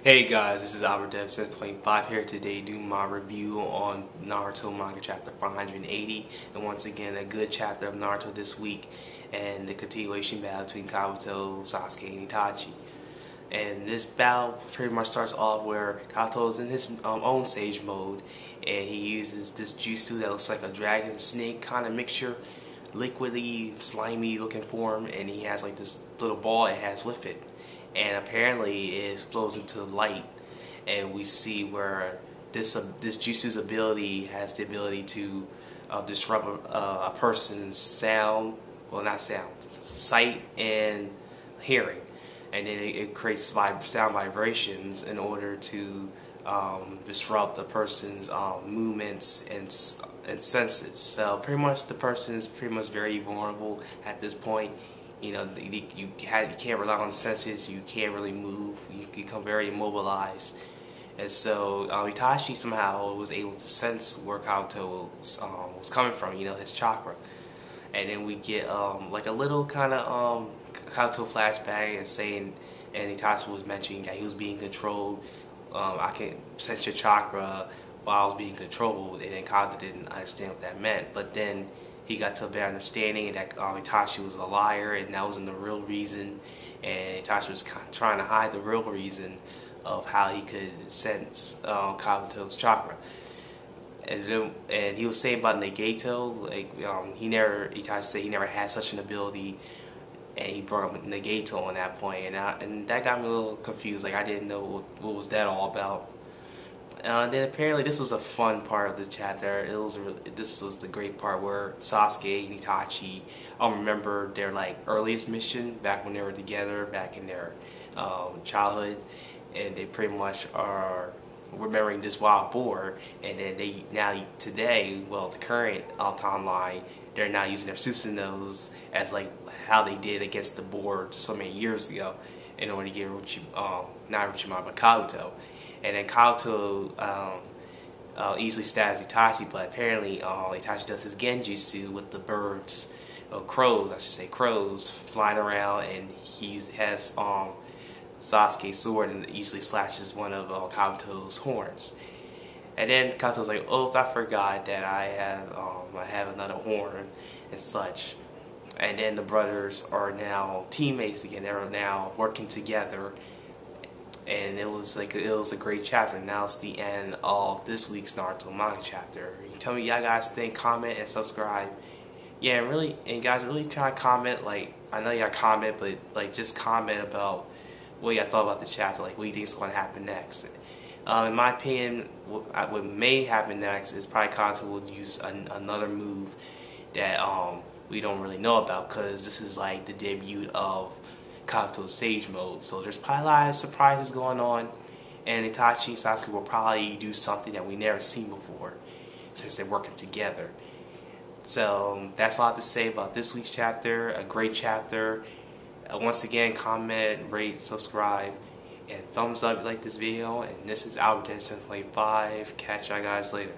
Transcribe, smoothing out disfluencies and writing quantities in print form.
Hey guys, this is Albert Dev Sense 25 here today doing my review on Naruto Manga chapter 480, and once again a good chapter of Naruto this week and the continuation battle between Kabuto, Sasuke, and Itachi. And this battle pretty much starts off where Kabuto is in his own sage mode, and he uses this justu that looks like a dragon snake kind of mixture, liquidy, slimy looking form, and he has like this little ball it has with it. And apparently it explodes into light, and we see where this Justu's ability has the ability to disrupt a person's sound, well not sound, sight and hearing, and then it creates sound vibrations in order to disrupt the person's movements and senses. So pretty much the person is pretty much very vulnerable at this point. You know, you can't rely on the senses, you can't really move, you become very immobilized. And so Itachi somehow was able to sense where Kabuto was coming from, you know, his chakra. And then we get like a little kind of Kabuto flashback and saying, and Itachi was mentioning that he was being controlled. I can sense your chakra while I was being controlled, and then Kabuto didn't understand what that meant. But then he got to a better understanding that Itachi was a liar, and that wasn't the real reason, and Itachi was trying to hide the real reason of how he could sense Kabuto's chakra. And he was saying about Nagato, like Itachi said he never had such an ability, and he brought up Nagato on that point, and that got me a little confused. Like I didn't know what was that all about. Then apparently this was a fun part of this chapter. This was the great part where Sasuke and Itachi remember their like earliest mission back when they were together, back in their childhood, and they pretty much are remembering this wild boar. And then they now today, well, the current timeline, they're now using their Susanos as like how they did against the boar so many years ago in order to get not Orochimaru but Kabuto. And then Kabuto easily stabs Itachi, but apparently Itachi does his Genjutsu with the birds, crows, I should say crows, flying around, and he has Sasuke's sword and easily slashes one of Kabuto's horns. And then Kabuto's like, oh, I forgot that I have another horn and such. And then the brothers are now teammates again. They're now working together. And it was a great chapter. Now it's the end of this week's Naruto manga chapter. You tell me y'all guys think, comment, and subscribe. Yeah, and guys really try to comment. Like I know y'all comment, but like just comment about what y'all thought about the chapter. Like what you think is going to happen next. In my opinion, what may happen next is probably Kabuto will use another move that we don't really know about, because this is like the debut of Kabuto's Sage Mode, so there's probably a lot of surprises going on, and Itachi and Sasuke will probably do something that we never seen before since they're working together. So that's all I have to say about this week's chapter. A great chapter. Once again, comment, rate, subscribe, and thumbs up if you like this video. And this is Albert Dev Sense 25. Catch y'all guys later.